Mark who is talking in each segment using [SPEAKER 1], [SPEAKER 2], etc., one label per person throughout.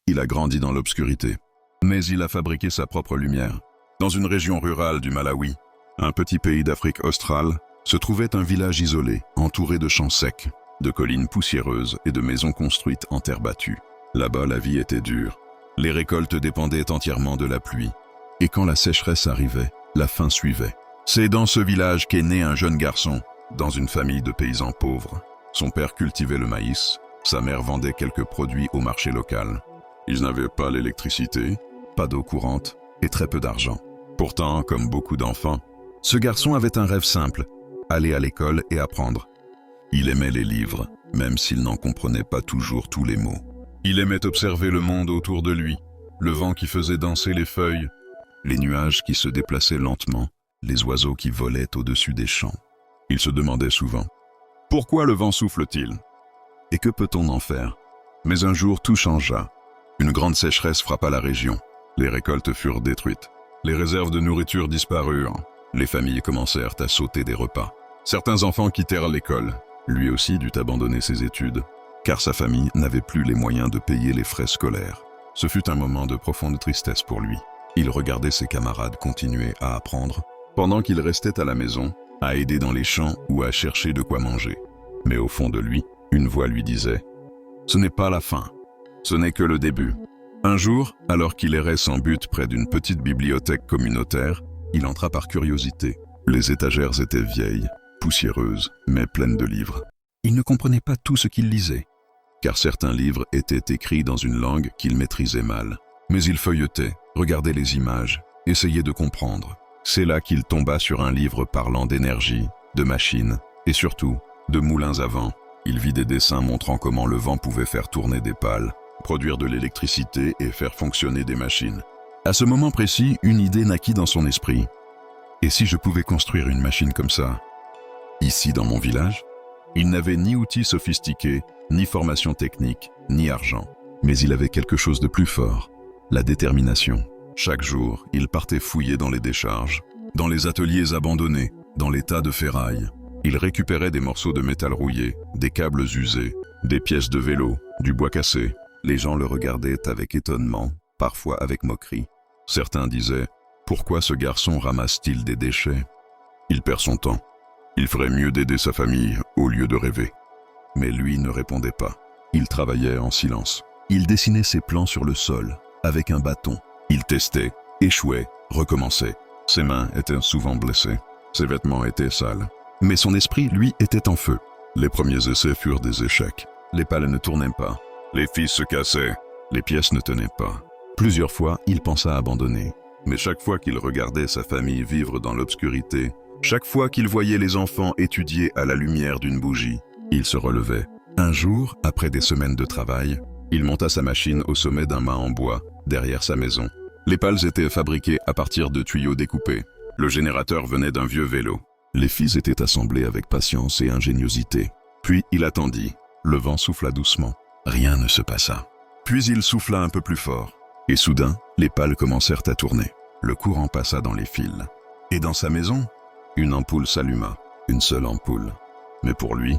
[SPEAKER 1] Il a grandi dans l'obscurité. Mais il a fabriqué sa propre lumière. Dans une région rurale du Malawi, un petit pays d'Afrique australe, se trouvait un village isolé, entouré de champs secs, de collines poussiéreuses et de maisons construites en terre battue. Là-bas, la vie était dure. Les récoltes dépendaient entièrement de la pluie. Et quand la sécheresse arrivait, la faim suivait. C'est dans ce village qu'est né un jeune garçon, dans une famille de paysans pauvres. Son père cultivait le maïs, sa mère vendait quelques produits au marché local. Ils n'avaient pas l'électricité, pas d'eau courante et très peu d'argent. Pourtant, comme beaucoup d'enfants, ce garçon avait un rêve simple, aller à l'école et apprendre. Il aimait les livres, même s'il n'en comprenait pas toujours tous les mots. Il aimait observer le monde autour de lui, le vent qui faisait danser les feuilles, les nuages qui se déplaçaient lentement, les oiseaux qui volaient au-dessus des champs. Il se demandait souvent « Pourquoi le vent souffle-t-il ? Et que peut-on en faire ?» Mais un jour, tout changea. Une grande sécheresse frappa la région. Les récoltes furent détruites. Les réserves de nourriture disparurent. Les familles commencèrent à sauter des repas. Certains enfants quittèrent l'école. Lui aussi dut abandonner ses études, car sa famille n'avait plus les moyens de payer les frais scolaires. Ce fut un moment de profonde tristesse pour lui. Il regardait ses camarades continuer à apprendre, pendant qu'il restait à la maison, à aider dans les champs ou à chercher de quoi manger. Mais au fond de lui, une voix lui disait « Ce n'est pas la fin, ce n'est que le début ». Un jour, alors qu'il errait sans but près d'une petite bibliothèque communautaire, il entra par curiosité. Les étagères étaient vieilles, poussiéreuses, mais pleines de livres. Il ne comprenait pas tout ce qu'il lisait, car certains livres étaient écrits dans une langue qu'il maîtrisait mal. Mais il feuilletait, regardait les images, essayait de comprendre. C'est là qu'il tomba sur un livre parlant d'énergie, de machines, et surtout, de moulins à vent. Il vit des dessins montrant comment le vent pouvait faire tourner des pales, produire de l'électricité et faire fonctionner des machines. À ce moment précis, une idée naquit dans son esprit. Et si je pouvais construire une machine comme ça, ici dans mon village? Il n'avait ni outils sophistiqués, ni formation technique, ni argent. Mais il avait quelque chose de plus fort, la détermination. Chaque jour, il partait fouiller dans les décharges, dans les ateliers abandonnés, dans les tas de ferraille. Il récupérait des morceaux de métal rouillé, des câbles usés, des pièces de vélo, du bois cassé. Les gens le regardaient avec étonnement, parfois avec moquerie. Certains disaient « Pourquoi ce garçon ramasse-t-il des déchets ? Il perd son temps. Il ferait mieux d'aider sa famille au lieu de rêver. » Mais lui ne répondait pas. Il travaillait en silence. Il dessinait ses plans sur le sol, avec un bâton. Il testait, échouait, recommençait. Ses mains étaient souvent blessées. Ses vêtements étaient sales. Mais son esprit, lui, était en feu. Les premiers essais furent des échecs. Les pales ne tournaient pas. Les fils se cassaient. Les pièces ne tenaient pas. Plusieurs fois, il pensa abandonner. Mais chaque fois qu'il regardait sa famille vivre dans l'obscurité, chaque fois qu'il voyait les enfants étudier à la lumière d'une bougie, il se relevait. Un jour, après des semaines de travail, il monta sa machine au sommet d'un mât en bois, derrière sa maison. Les pales étaient fabriquées à partir de tuyaux découpés. Le générateur venait d'un vieux vélo. Les fils étaient assemblés avec patience et ingéniosité. Puis il attendit. Le vent souffla doucement. Rien ne se passa. Puis il souffla un peu plus fort. Et soudain, les pales commencèrent à tourner. Le courant passa dans les fils. Et dans sa maison, une ampoule s'alluma. Une seule ampoule. Mais pour lui,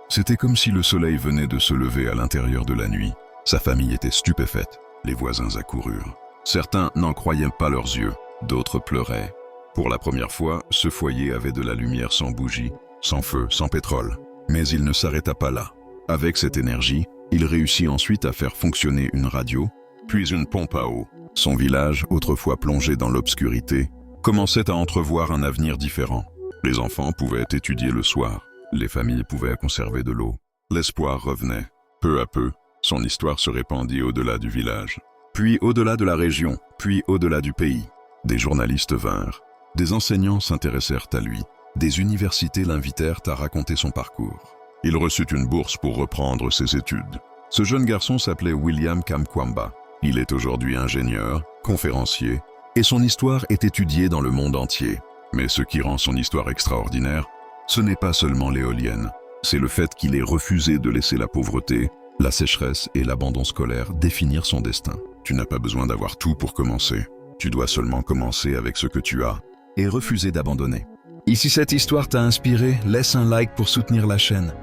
[SPEAKER 1] c'était comme si le soleil venait de se lever à l'intérieur de la nuit. Sa famille était stupéfaite. Les voisins accoururent. Certains n'en croyaient pas leurs yeux. D'autres pleuraient. Pour la première fois, ce foyer avait de la lumière sans bougie, sans feu, sans pétrole. Mais il ne s'arrêta pas là. Avec cette énergie, il réussit ensuite à faire fonctionner une radio, puis une pompe à eau. Son village, autrefois plongé dans l'obscurité, commençait à entrevoir un avenir différent. Les enfants pouvaient étudier le soir. Les familles pouvaient conserver de l'eau. L'espoir revenait. Peu à peu, son histoire se répandit au-delà du village. Puis au-delà de la région, puis au-delà du pays. Des journalistes vinrent. Des enseignants s'intéressèrent à lui. Des universités l'invitèrent à raconter son parcours. Il reçut une bourse pour reprendre ses études. Ce jeune garçon s'appelait William Kamkwamba. Il est aujourd'hui ingénieur, conférencier, et son histoire est étudiée dans le monde entier. Mais ce qui rend son histoire extraordinaire, ce n'est pas seulement l'éolienne. C'est le fait qu'il ait refusé de laisser la pauvreté, la sécheresse et l'abandon scolaire définir son destin. Tu n'as pas besoin d'avoir tout pour commencer. Tu dois seulement commencer avec ce que tu as et refuser d'abandonner. Et si cette histoire t'a inspiré, laisse un like pour soutenir la chaîne.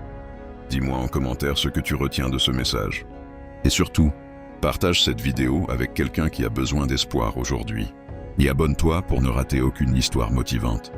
[SPEAKER 1] Dis-moi en commentaire ce que tu retiens de ce message. Et surtout, Partage cette vidéo avec quelqu'un qui a besoin d'espoir aujourd'hui. Et abonne-toi pour ne rater aucune histoire motivante.